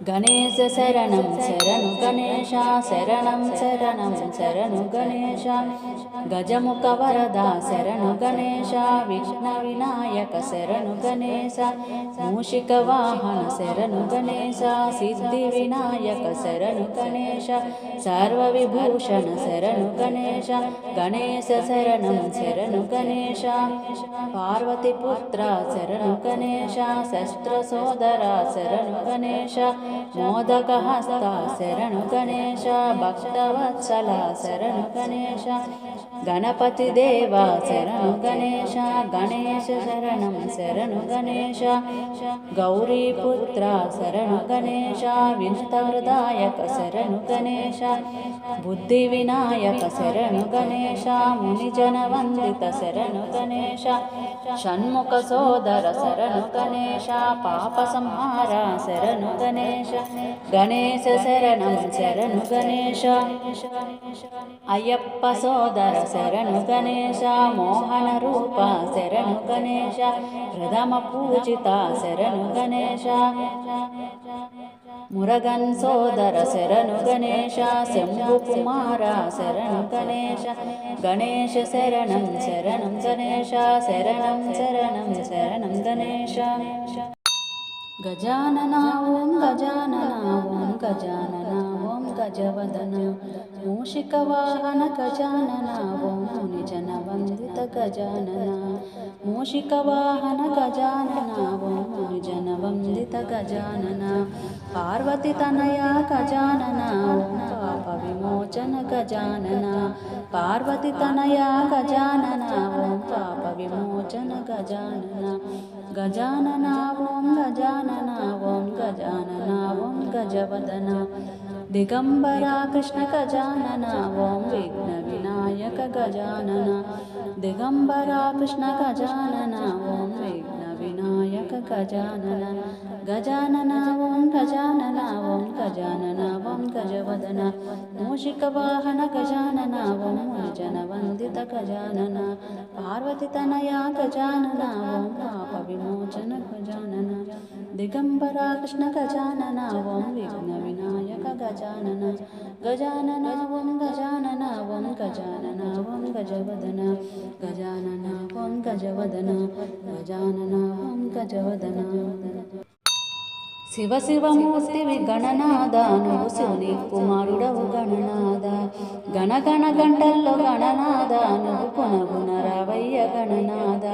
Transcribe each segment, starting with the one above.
గణేశ శరణం శరణు గణేశ శరణం శరణం శరణు గణేశ గజముఖ వరద శరణు గణేశ విఘ్న వినాయక శరణు గణేశ మూషిక వాహన శరణు గణేశ సిద్ధి వినాయక శరణు గణేశ సర్వ విభూషణ శరణు గణేశ గణేశ శరణం శరణు గణేశ పార్వతి పుత్ర శరణు గణేశ శస్త్ర సోదర శరణు గణేశ మోదక హస్త శరణు గణేశ భక్తవత్సల శరణు గణేశ గణపతి దేవ శరణు గణేశ గణేశ శరణం శరణు గణేశ గౌరీపుత్ర శరణు గణేశ వినుత హృదాయక శరణు గణేశ బుద్ధి వినాయక శరణు గణేశ మునిజన వందిత శరణు గణేశ షణ్ముఖ సోదర శరణు గణేశ పాప సంహార శరణు గణేశ గణేశ శరణం శరణు గణేశ అయ్యప్ప సోదర శరణు గణేశ మోహన రూప శరణు గణేశ ప్రథమ పూజిత శరణు గణేశ మురగన్ సోదర శరణు గణేశ శంభు కుమార శరణు గణేశ గణేశ శరణం శరణం గణేశ శరణం శరణం శరణం గణేశ గజానన ఓం గజానన ఓం గజానన ఓం గజవదన మూషిక వాహన గజానన ఓం మునిజన వందిత గజానన మూషిక వాహన గజానన ఓం మునిజన వందిత గజానన పార్వతి తనయ గజానన ఓం పాప విమోచన గజానన పార్వతి తనయ గజానన ఓం పాప విమోచన గజానన గజానన ఓం గజానన ఓం గజానన ఓం గజవదన దిగంబరా కృష్ణ గజానన ఓం విఘ్న వినాయక గజానన దిగంబరా కృష్ణ గజానన ఓం విఘ్న వినాయక గజానన గజానన ఓం గజానన ఓం గజానన ఓం గజవదన మూషిక వాహన గజానన ఓం మునిజన వందిత గజానన పార్వతి తనయ గజానన ఓం పాప విమోచన గజానన దిగంబరా కృష్ణ గజానన ఓం విఘ్న వినాయక గజానన గజానన ఓం గజానన ఓం గజానన ఓం గజవదన గజానన ఓం గజవదన గజానన ఓం గజవదన శివ శివమూర్తివి గణనాద నువ్వు శివుని కుమారుడవు గణనాద గణ గణ గంటల్లో గణనాద నువ్వు పునగుణ రావయ్య గణనాద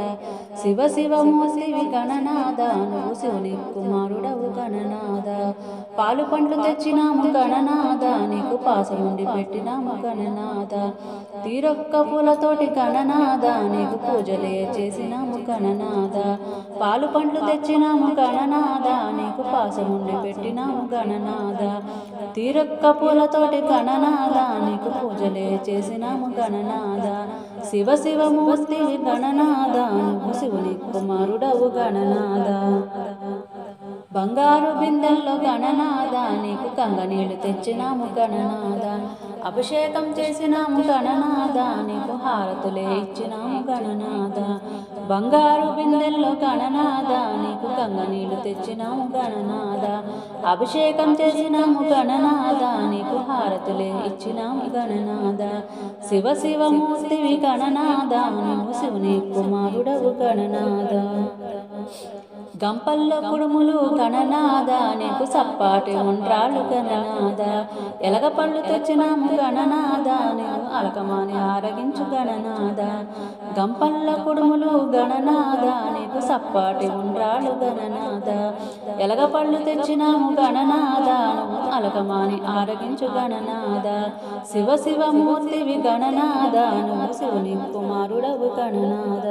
శివ శివమూర్తివి గణనాద నువ్వు శివుని కుమారుడవు గణనాద పాలు పండ్లు తెచ్చినాము గణనాద నీకు పాసముండి పెట్టినాము గణనాద తీరొక్క పూలతోటి గణనాద నీకు పూజలే చేసినాము గణనాద పాలు పండ్లు తెచ్చినాము గణనాద నీకు పాసముండి పెట్టినాము గణనాద తీరొక్క పూలతోటి గణనాద నీకు పూజలే చేసినాము గణనాద శివ శివమూర్తి గణనాద నువ్వు శివుని కుమారుడవు గణనాద బంగారు బిందెల్లో గణనాద నీకు కంగనీళ్ళు తెచ్చినాము గణనాద అభిషేకం చేసినాము గణనాద నీకు హారతులే ఇచ్చినాము గణనాద బంగారు బిందెల్లో గణనాద నీకు కంగనీళ్ళు తెచ్చినాము గణనాద అభిషేకం చేసినాము గణనాద నీకు హారతులే ఇచ్చినాము గణనాద శివ శివమూర్తివి గణనాద నువ్వు శివుని కుమారుడవు గణనాద గంపల్లో కుడుములు గణనాద నీకు సప్పాటి ఉండ్రాళ్ళు గణనాద ఎలగ పళ్ళు తెచ్చినాము గణనాద నీవు అలకమాని ఆరగించు గణనాద గంపల్ల కుడుములు గణనాద నీకు సప్పాటి ఉండ్రాళ్ళు గణనాద ఎలగ పళ్ళు తెచ్చినాము గణనాద నువ్వు అలకమాని ఆరగించు గణనాద శివ శివమూర్తివి గణనాద నువ్వు శివుని కుమారుడవు గణనాద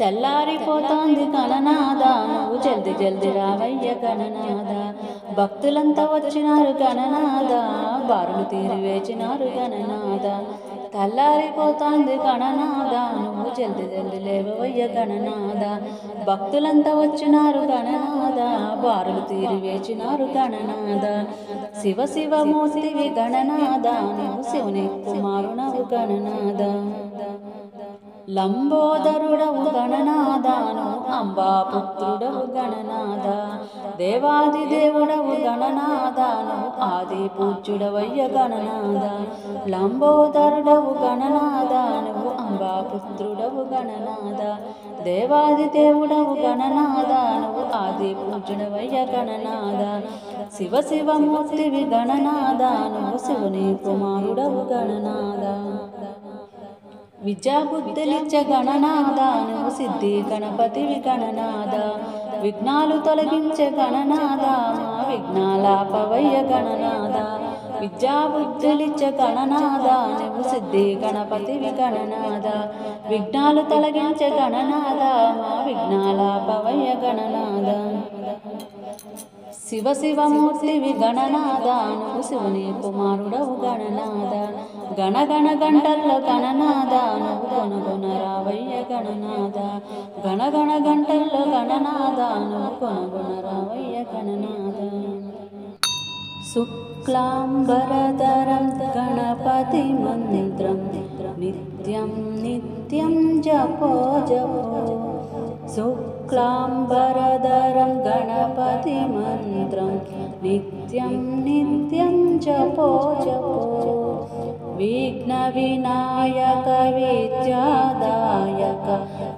తెల్లారిపోతోంది గణనాద నువ్వు జల్ది జల్ది రావయ్య గణనాద భక్తులంతా వచ్చినారు గణనాద బారులు తీరి వేచినారు గణనాద తెల్లారిపోతోంది గణనాద నువ్వు జల్ది జల్ది లేవయ్య గణనాద భక్తులంతా వచ్చినారు గణనాద బారులు తీరి వేచినారు గణనాద శివ శివమూర్తివి గణనాద నువ్వు శివుని కుమారునవు గణనాద లంబోదరుడవు గణనాదాను అంబాపుత్రుడవు గణనాద దేవాదిదేవుడవు గణనాథ నువ్వు ఆది పూజ్యుడవయ్య గణనాథ లంబోదరుడవు గణనాథ నువ్వు అంబాపుత్రుడవు గణనాథ దేవాదిదేవుడవు గణనాథ నువ్వు ఆది పూజ్యుడవయ్య గణనాథ శివ శివమూర్తివి గణనాథ నువ్వు శివుని కుమారుడవు గణనాథ విద్యాబుద్ధులిచ్చ గణనాథ నువ్వు సిద్ధి గణపతివి గణనాథ విఘ్నాలు తొలగించే గణనాథ మా విఘ్నాలాపవయ్య గణనాథ విద్యాబుద్ధులిచ్చ గణనాథ నువ్వు సిద్ధి గణపతివి గణనాథ విఘ్నాలు తొలగించే గణనాథ మా విఘ్నాలాపవయ్య గణనాథ శివ శివమూర్తివి గణనాథ నువ్వు శివుని కుమారుడవు గణనాథ గణగణ గంటల్లో గణనాథ నువ్వు కొనుగొన రావయ్య గణనాథ గణగణ గంటల్లో గణనాథ నువ్వు కొనుగొన రావయ్య గణనాథ శుక్లాంబరధరం గణపతి మంత్రం నిత్యం నిత్యం జపో జపో శుక్లాంబరధరం గణపతి మంత్రం నిత్యం నిత్యం జపో జపో విఘ్న వినాయక విద్యాదాయక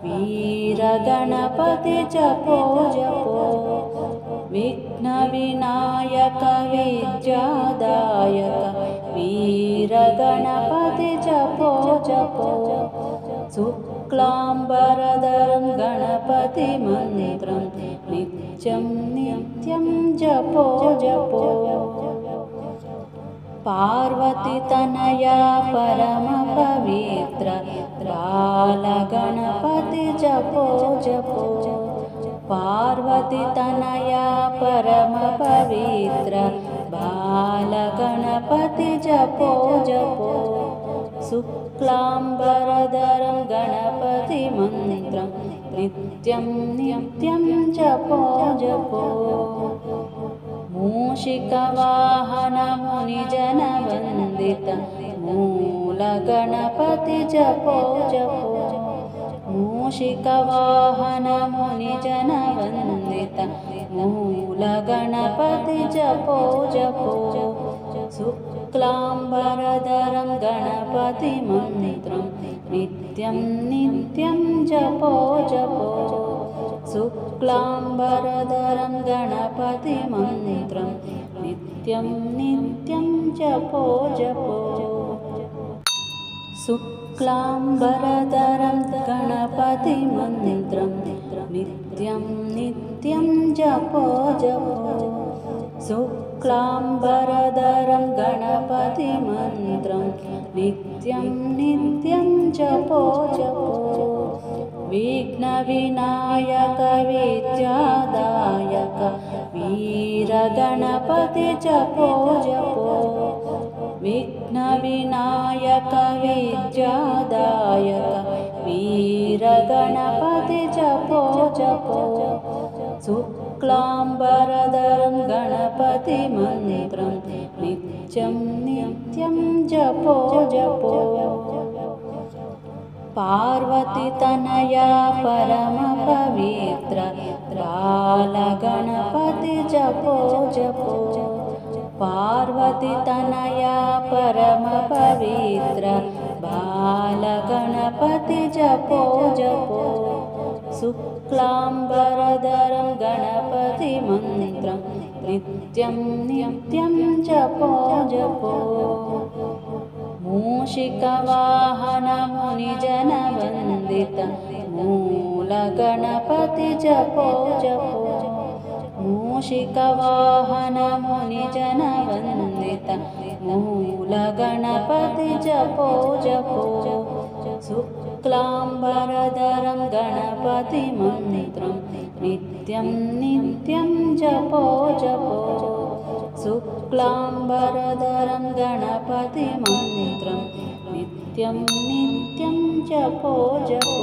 వీర గణపతి జపో జపో విఘ్న వినాయక విద్యాదాయక వీర గణపతి జపో జపో శుక్లాంబరధరం గణపతి మంత్రం నిత్యం నిత్యం జపో జపో పార్వతి తనయా పరమ పవిత్ర బాల గణపతి జపో జపో పార్వతి తనయా పరమ పవిత్ర బాల గణపతి జపో జపో శుక్లాంబరధరం గణపతి మంత్రం నిత్యం నిత్యం జపో జపో మూషిక వాహన ముని జన వందిత మూల గణపతి జపో జపో మూషిక వాహన ముని జన వందిత మూల గణపతి జపో జపో శుక్లాంబరధరం గణపతి మంత్రం నిత్యం నిత్యం జపో జపో శుక్లాంబరధరం గణపతి మంత్రం నిత్యం నిత్యం జపో జపో శుక్లాంబరధరం గణపతి మంత్రం నిత్యం నిత్యం జపో జపో శుక్లాంబరధరం గణపతి మంత్రం నిత్యం నిత్యం జపో జపో విఘ్న వినాయక విద్యాదాయక వీర గణపతి జపో జపో విఘ్న వినాయక విద్యాదాయక వీర గణపతి జపో జపో శుక్లాంబరధరం గణపతి మంత్రం నిత్యం నిత్యం జపో జపో పార్వతి తనయా పరమ పవిత్ర బాల గణపతి జపో జపో పార్వతి తనయా పరమ పవిత్ర బాల గణపతి జపో జపో శుక్లాంబరధరం గణపతి మంత్రం నిత్యం నిత్యం జపో జపో మూషిక వాహన ముని జన వందిత మూల గణపతి జపో జపో మూషిక వాహన ముని జన వందిత మూల గణపతి జపో జపో శుక్లాంబరధరం గణపతి మంత్రం నిత్యం నిత్యం జపో జపో శుక్లాంబరధరం గణపతి మంత్రం నిత్యం నిత్యం జపో జపో